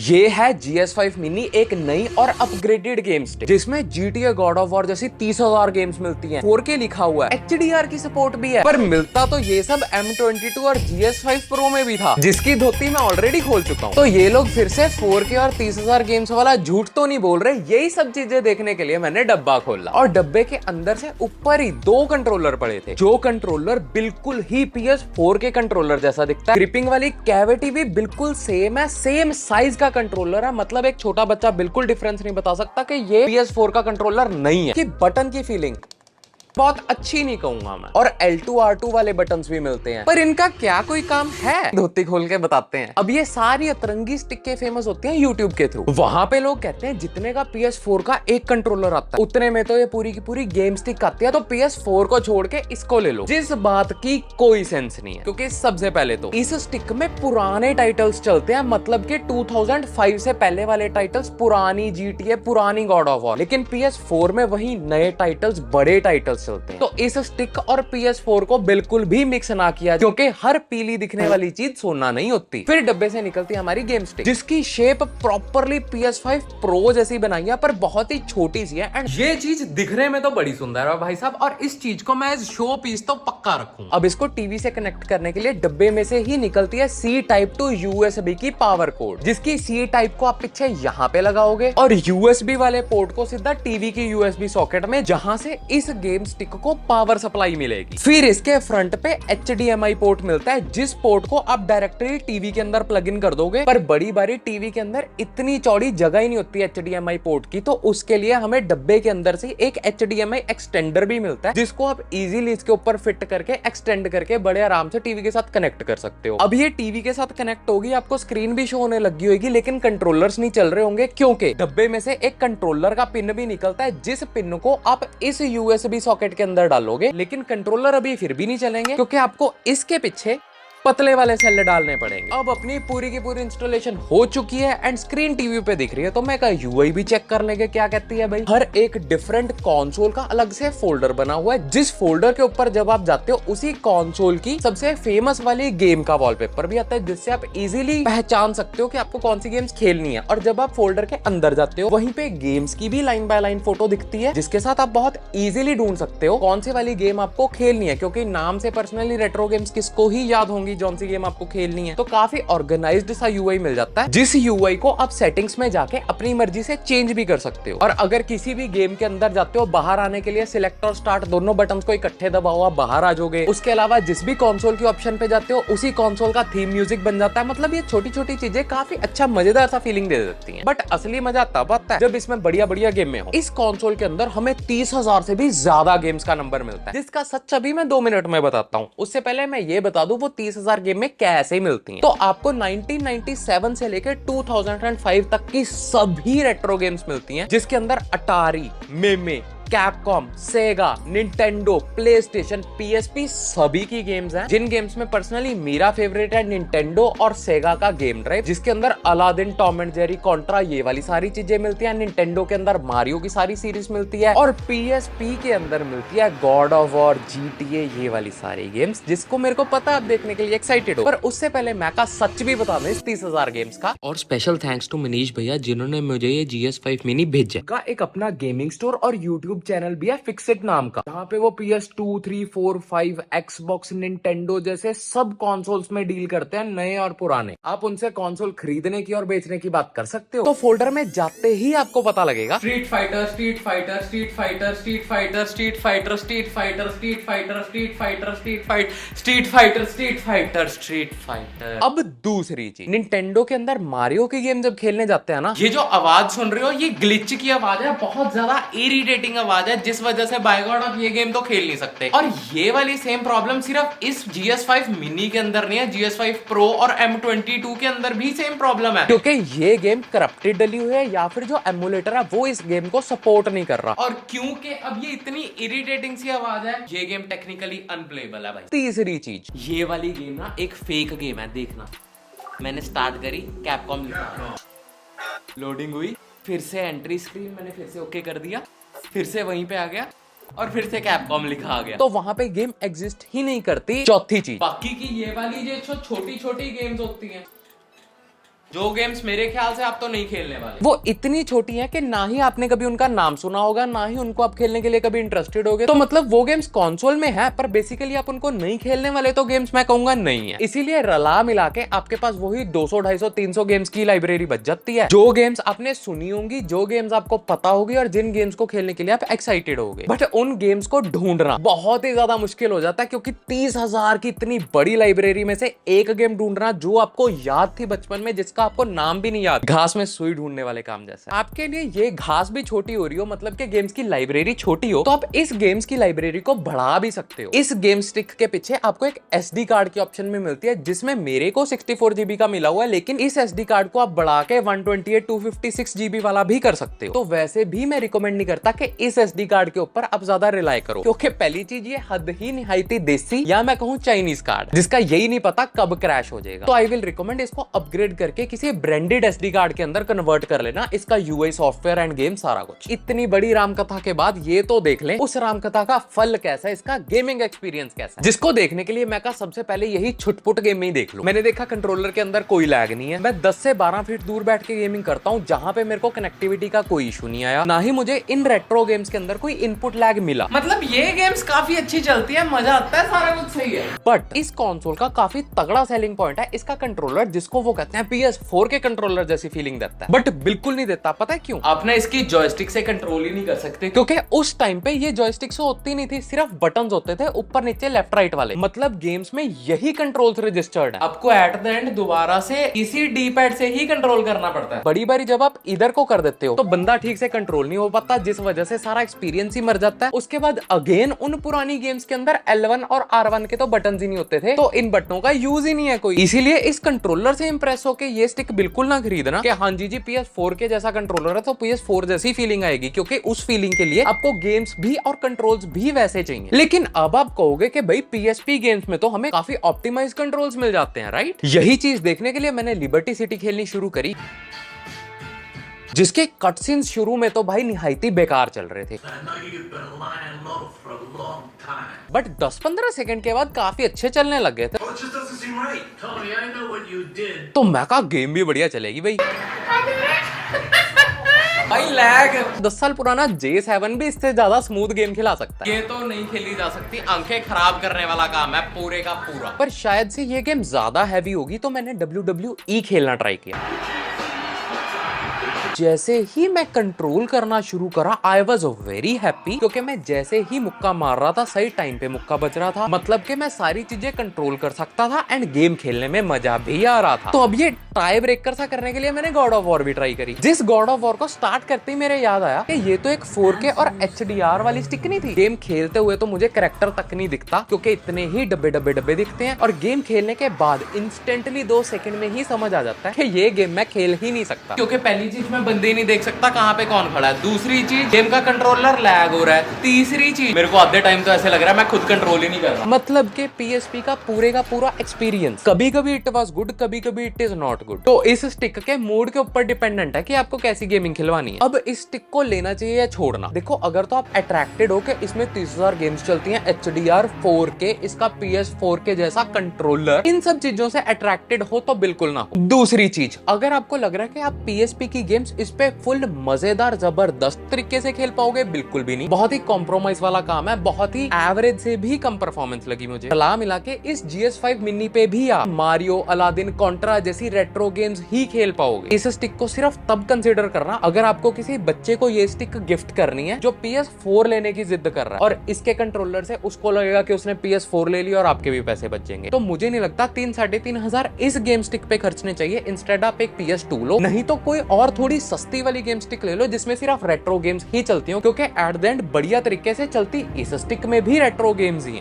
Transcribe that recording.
ये है GS5 mini, एक नई और अपग्रेडेड गेम स्टिक जिसमें GTA गॉड ऑफ वॉर जैसी 30,000 गेम्स मिलती हैं। 4K लिखा हुआ है, HDR की सपोर्ट भी है, पर मिलता तो ये सब M22 और GS5 Pro में भी था, जिसकी धोती मैं ऑलरेडी खोल चुका हूँ। तो ये लोग फिर से 4K और 30,000 गेम्स वाला झूठ तो नहीं बोल रहे। यही सब चीजें देखने के लिए मैंने डब्बा खोला और डब्बे के अंदर से ऊपर ही 2 कंट्रोलर पड़े थे। जो कंट्रोलर बिल्कुल ही PS4 के कंट्रोलर जैसा दिखता है, ग्रिपिंग वाली कैविटी भी बिल्कुल सेम है, सेम साइज का कंट्रोलर है। मतलब एक छोटा बच्चा बिल्कुल डिफरेंस नहीं बता सकता कि ये PS4 का कंट्रोलर नहीं है। कि बटन की फीलिंग बहुत अच्छी नहीं कहूंगा मैं, और L2 R2 वाले बटन्स भी मिलते हैं, पर इनका क्या कोई काम है? धोती खोल के बताते हैं। अब ये सारी अतरंगी स्टिक के फेमस होती हैं YouTube के थ्रू। वहां पे लोग कहते हैं जितने का PS4 का एक कंट्रोलर आता है उतने में तो ये पूरी की पूरी गेम स्टिक आती है, तो PS4 को छोड़ के इसको ले लो। जिस बात की कोई सेंस नहीं है, क्योंकि सबसे पहले तो इस स्टिक में पुराने टाइटल्स चलते हैं, मतलब कि 2005 से पहले वाले टाइटल्स, पुरानी GTA, पुरानी गॉड ऑफ वॉर। लेकिन PS4 में वही नए टाइटल्स, बड़े टाइटल्स चलते हैं। तो इस स्टिक और PS4 को बिल्कुल भी मिक्स ना किया, क्योंकि हर पीली दिखने वाली चीज सोना नहीं होती। फिर डब्बे से निकलती है हमारी गेम स्टिक, जिसकी शेप प्रॉपरली PS5 Pro जैसी बनाई है, पर बहुत ही छोटी सी है। एंड ये चीज दिखने में तो बड़ी सुंदर है भाई साहब, और इस चीज को मैं शो पीस तो पक्का रखूंगा। अब इसको टीवी से कनेक्ट करने के लिए डब्बे में से ही निकलती है C टाइप टू USB की पावर कोड, जिसकी C टाइप को आप पीछे यहाँ पे लगाओगे और USB वाले पोर्ट को सीधा टीवी की USB सॉकेट में, जहां से इस गेम स्टिक को पावर सप्लाई मिलेगी। फिर इसके फ्रंट पे HDMI पोर्ट मिलता है, जिस पोर्ट को आप डायरेक्टली टीवी के अंदर प्लग इन कर दोगे। पर बड़ी बारी टीवी के अंदर इतनी चौड़ी जगह ही नहीं होती HDMI पोर्ट की, तो उसके लिए हमें डब्बे के अंदर से एक HDMI एक्सटेंडर भी मिलता है, जिसको आप इजीली इसके ऊपर फिट करके एक्सटेंड करके बड़े आराम से टीवी के साथ कनेक्ट कर सकते हो। अब ये टीवी के साथ कनेक्ट होगी, आपको स्क्रीन भी शो होने लगी होगी, लेकिन कंट्रोलर्स नहीं चल रहे होंगे, क्योंकि डब्बे में से एक कंट्रोलर का पिन भी निकलता है, जिस पिन को आप इस USB सॉकेट के अंदर डालोगे। लेकिन कंट्रोलर अभी फिर भी नहीं चलेंगे, क्योंकि आपको इसके पीछे पतले वाले सेल डालने पड़ेंगे। अब अपनी पूरी की पूरी इंस्टॉलेशन हो चुकी है एंड स्क्रीन टीवी पे दिख रही है, तो मैं कहा UI भी चेक कर लेंगे क्या कहती है भाई। हर एक डिफरेंट कंसोल का अलग से फोल्डर बना हुआ है, जिस फोल्डर के ऊपर जब आप जाते हो उसी कंसोल की सबसे फेमस वाली गेम का वॉलपेपर भी आता है, जिससे आप इजीली पहचान सकते हो कि आपको कौन सी गेम्स खेलनी है। और जब आप फोल्डर के अंदर जाते हो, वहीं पे गेम्स की भी लाइन बाय लाइन फोटो दिखती है, जिसके साथ आप बहुत इजीली ढूंढ सकते हो कौन सी वाली गेम आपको खेलनी है, क्योंकि नाम से पर्सनली रेट्रो गेम्स किसको ही याद होंगी जौन सी गेम आपको खेलनी है। तो काफी ऑर्गेनाइज्ड सा UI मिल जाता है, जिस UI को आप सेटिंग्स में जाके अपनी मर्जी से चेंज भी कर सकते हो। और अगर किसी भी गेम के अंदर जाते हो, बाहर आने के लिए सिलेक्ट और स्टार्ट दोनों बटन्स को इकट्ठे दबाओ, आप बाहर आ जाओगे। उसके अलावा जिस भी कंसोल की ऑप्शन पे जाते हो, उसी कंसोल का थीम म्यूजिक बन जाता है। मतलब ये छोटी छोटी चीजें काफी अच्छा मजेदार सा फीलिंग दे देती है। बट असली मजा तब आता है जब इसमें बढ़िया बढ़िया गेम में हो। इस कंसोल के अंदर हमें 30,000 से भी ज्यादा गेम्स का नंबर मिलता है, जिसका सच अभी मैं 2 मिनट में बताता हूँ। उससे पहले मैं ये बता दूं वो 30,000 गेम में कैसे मिलती हैं। तो आपको 1997 से लेकर 2005 तक की सभी रेट्रो गेम्स मिलती हैं, जिसके अंदर अटारी, मेमे, कैपकॉम, सेगा, निंटेंडो, प्लेस्टेशन, PSP सभी की गेम्स हैं। जिन गेम्स में पर्सनली मेरा फेवरेट है निंटेंडो और सेगा का गेम ड्राइव, जिसके अंदर Aladdin, Tom and Jerry, Contra, ये वाली सारी चीजें मिलती हैं। निंटेंडो के अंदर मारियो की सारी सीरीज मिलती है, और PSP के अंदर मिलती है गॉड ऑफ वॉर, GTA, ये वाली सारी गेम्स, जिसको मेरे को पता आप देखने के लिए एक्साइटेड हो। पर उससे पहले मैं का सच भी बता दें इस 30,000 गेम्स का। और स्पेशल थैंक्स टू मनीष भैया, जिन्होंने मुझे ये GS5 मिनी भेजा का एक अपना गेमिंग स्टोर और यूट्यूब चैनल भी है फिक्सिट नाम का, जहाँ पे वो PS2, 3, 4, 5, Xbox, निंटेंडो जैसे सब कंसोल्स में डील करते हैं, नए और पुराने। आप उनसे कंसोल खरीदने की और बेचने की बात कर सकते हो। तो फोल्डर में जाते ही आपको पता लगेगा street fighter, street fighter, street fighter, street fighter, street fighter, street fighter, street fighter, street fighter, street fight, street fighter, street fighter, street fighter. अब दूसरी चीज, निंटेंडो के अंदर मारियो की गेम जब खेलने जाते हैं ना, ये जो आवाज सुन रहे हो ये ग्लिच की आवाज है, बहुत ज्यादा इरिटेटिंग आवाज है, जिस वजह से बाय गॉड आप ये गेम तो खेल नहीं सकते। और ये वाली सेम प्रॉब्लम सिर्फ इस GS5 मिनी के अंदर नहीं है, GS5 Pro और M22 के अंदर भी सेम प्रॉब्लम है, क्योंकि ये गेम करप्टेड डली हुई है, या फिर जो एमुलेटर है वो इस गेम को सपोर्ट नहीं कर रहा। और क्योंकि अब ये इतनी इरिटेटिंग सी आवाज है, ये गेम टेक्निकली अनप्लेएबल है भाई। तीसरी चीज, ये वाली गेम ना एक फेक गेम है, देखना। मैंने स्टार्ट करी, कैपकॉम लिखा, लोडिंग हुई, फिर से एंट्री स्क्रीन, मैंने फिर से ओके कर दिया, फिर से वहीं पे आ गया, और फिर से कैपकॉम लिखा आ गया, तो वहां पे गेम एग्जिस्ट ही नहीं करती। चौथी चीज, बाकी की ये वाली जो छोटी छोटी गेम्स होती हैं, जो गेम्स मेरे ख्याल से आप तो नहीं खेलने वाले। वो इतनी छोटी है कि ना ही आपने कभी उनका नाम सुना होगा, ना ही उनको आप खेलने के लिए कभी इंटरेस्टेड होगे। तो मतलब वो गेम्स कंसोल में है पर बेसिकली आप उनको नहीं खेलने वाले, तो गेम्स मैं कहूंगा नहीं है। इसीलिए रला मिला के आपके पास वही 200, 250, 300 गेम्स की लाइब्रेरी बच जाती है, जो गेम्स आपने सुनी होंगी, जो गेम्स आपको पता होगी और जिन गेम्स को खेलने के लिए आप एक्साइटेड होगे। बट उन गेम्स को ढूंढना बहुत ही ज्यादा मुश्किल हो जाता है, क्योंकि 30,000 की इतनी बड़ी लाइब्रेरी में से एक गेम ढूंढना जो आपको याद थी बचपन में, जिसका आपको नाम भी नहीं याद, घास में सुई ढूंढने वाले काम जैसा। आपके लिए ये घास भी छोटी हो रही हो, मतलब कि गेम्स की लाइब्रेरी छोटी हो, तो आप इस गेम्स की लाइब्रेरी को बढ़ा भी सकते हो। इस गेम स्टिक के पीछे आपको एक SD कार्ड की ऑप्शन में मिलती है, जिसमें मेरे को 64 GB का मिला हुआ है, लेकिन इस SD कार्ड को आप बढ़ा के 128, 256 GB वाला भी कर सकते हो। तो वैसे भी मैं रिकमेंड नहीं करता कि इस SD कार्ड के ऊपर आप ज्यादा रिलाई करो, क्योंकि पहली चीज ये हद ही निहायती देसी या मैं कहूँ चाइनीज कार्ड, जिसका यही नहीं पता कब क्रैश हो जाएगा। तो आई विल रिकमेंड इसको अपग्रेड करके किसी ब्रांडेड SD कार्ड के अंदर कन्वर्ट कर लेना। इसका UI सॉफ्टवेयर एंड गेम सारा कुछ। इतनी बड़ी राम कथा के बाद ये तो देख लें उस राम कथा का फल कैसा है, इसका गेमिंग एक्सपीरियंस कैसा है, जिसको देखने के लिए मैं कहा सबसे पहले यही छुटपुट गेम में ही देख लो। मैंने देखा कंट्रोलर के अंदर कोई लैग नहीं है, मैं 10 से 12 फीट दूर बैठ के गेमिंग करता हूँ, जहां पे मेरे को कनेक्टिविटी का कोई इशू नहीं आया, ना ही मुझे इन रेट्रो गेम्स के अंदर कोई इनपुट लैग मिला। मतलब ये गेम्स काफी अच्छी चलती है, मजा आता है, सारा कुछ सही है। बट इस कंसोल का काफी तगड़ा सेलिंग पॉइंट है इसका कंट्रोलर, जिसको वो कहते हैं PS4 के कंट्रोलर जैसी फीलिंग देता है। बट बिल्कुल नहीं देता, पता है क्यों? आपने इसकी जॉयस्टिक से कंट्रोल ही नहीं कर सकते, क्योंकि उस टाइम पे ये जॉयस्टिक से होती नहीं थी, सिर्फ बटन्स होते थे ऊपर नीचे लेफ्ट राइट वाले। मतलब गेम्स में यही कंट्रोल्स रजिस्टर्ड है। आपको एट द एंड दोबारा से इसी डी पैड से ही कंट्रोल करना पड़ता है। बड़ी बारी जब आप इधर को कर देते हो तो बंदा ठीक से कंट्रोल नहीं हो पाता, जिस वजह से सारा एक्सपीरियंस ही मर जाता है। उसके बाद अगेन उन पुरानी गेम्स के अंदर L1 और R1 के तो बटन्स ही नहीं होते थे, तो इन बटनों का यूज ही नहीं है कोई। इसीलिए इस कंट्रोलर से इंप्रेस होके ये स्टिक बिल्कुल ना खरीदना कि हाँ जी PS4 के जैसा कंट्रोलर है तो PS4 जैसी फीलिंग आएगी, क्योंकि उस फीलिंग के लिए आपको गेम्स भी और कंट्रोल्स भी वैसे चाहिए। लेकिन अब आप कहोगे कि भाई PSP गेम्स में तो हमें काफी ऑप्टिमाइज कंट्रोल्स मिल जाते हैं, राइट? यही चीज देखने के लिए मैंने लिबर्टी सिटी खेलनी शुरू करी, जिसके कट सीन्स शुरू में तो भाई निहायती बेकार चल रहे थे, बट 10-15 सेकंड के बाद काफी अच्छे चलने लग गए थे। तो मैं कहा गेम भी बढ़िया चलेगी भाई। भाई लैग 10 साल पुराना J7 भी इससे ज्यादा स्मूथ गेम खिला सकता है। ये तो नहीं खेली जा सकती, आंखें खराब करने वाला काम है पूरे का पूरा। पर शायद से ये गेम ज्यादा हैवी होगी, तो मैंने WWE खेलना ट्राई किया। जैसे ही मैं कंट्रोल करना शुरू करा आई वॉज वेरी हैप्पी, क्योंकि मैं जैसे ही मुक्का मार रहा था सही टाइम पे मुक्का बज रहा था, मतलब कि मैं सारी चीजें कंट्रोल कर सकता था एंड गेम खेलने में मजा भी आ रहा था। तो अब ये टाई ब्रेकर सा करने के लिए मैंने गॉड ऑफ वॉर भी ट्राई करी। जिस गॉड ऑफ वॉर को स्टार्ट करते ही मेरे याद आया कि ये तो एक 4K और HDR वाली स्टिक नहीं थी। गेम खेलते हुए तो मुझे कैरेक्टर तक नहीं दिखता, क्योंकि इतने ही डब्बे डब्बे डब्बे दिखते हैं, और गेम खेलने के बाद इंस्टेंटली 2 सेकंड में ही समझ आ जाता है कि ये गेम मैं खेल ही नहीं सकता, क्योंकि पहली चीज मैं बंदे नहीं देख सकता कहां पे कौन खड़ा है, दूसरी चीज गेम का कंट्रोलर लैग हो रहा है, तीसरी चीज मेरे को आधे टाइम तो ऐसे लग रहा है मैं खुद कंट्रोल ही नहीं कर रहा। मतलब के PSP का पूरा एक्सपीरियंस कभी कभी इट वाज गुड, कभी कभी इट इज नॉट गुड। तो इस स्टिक के मूड के ऊपर डिपेंडेंट है कि आपको कैसी गेमिंग खिलवानी है। अब इस स्टिक को लेना चाहिए या छोड़ना। देखो अगर तो आप अट्रैक्टेड हो कि इसमें 30,000 गेम्स चलती हैं, HDR 4K, इसका PS4 के जैसा कंट्रोलर, इन सब चीजों से अट्रैक्टेड हो तो बिल्कुल ना हो। दूसरी चीज, अगर आपको लग रहा है कि आप PSP की गेम्स इस पे फुल मजेदार जबरदस्त तरीके से खेल पाओगे, बिल्कुल भी नहीं। बहुत ही कॉम्प्रोमाइज वाला काम है, बहुत ही एवरेज से भी कम परफॉर्मेंस लगी मुझे। चला मिला के इस GS5 मिनी पे भी आप मारियो, अलादीन, कॉन्ट्रा जैसी रेट्रो गेम्स ही खेल पाओगे। इस स्टिक को सिर्फ तब कंसीडर करना अगर आपको किसी बच्चे को ये स्टिक गिफ्ट करनी है जो PS4 लेने की जिद कर रहा है, और इसके कंट्रोलर से उसको लगेगा कि उसने PS4 ले लिया और आपके भी पैसे बच जाएंगे। तो मुझे नहीं लगता 3-3.5 हजार इस गेम स्टिक पे खर्चने चाहिए। इंस्टेड आप एक PS2 लो, नहीं तो कोई और थोड़ी सस्ती वाली गेम स्टिक ले लो जिसमें सिर्फ रेट्रो गेम्स ही चलती हो, क्योंकि एट द एंड बढ़िया तरीके से चलती इस स्टिक में भी रेट्रो गेम्स ही हैं।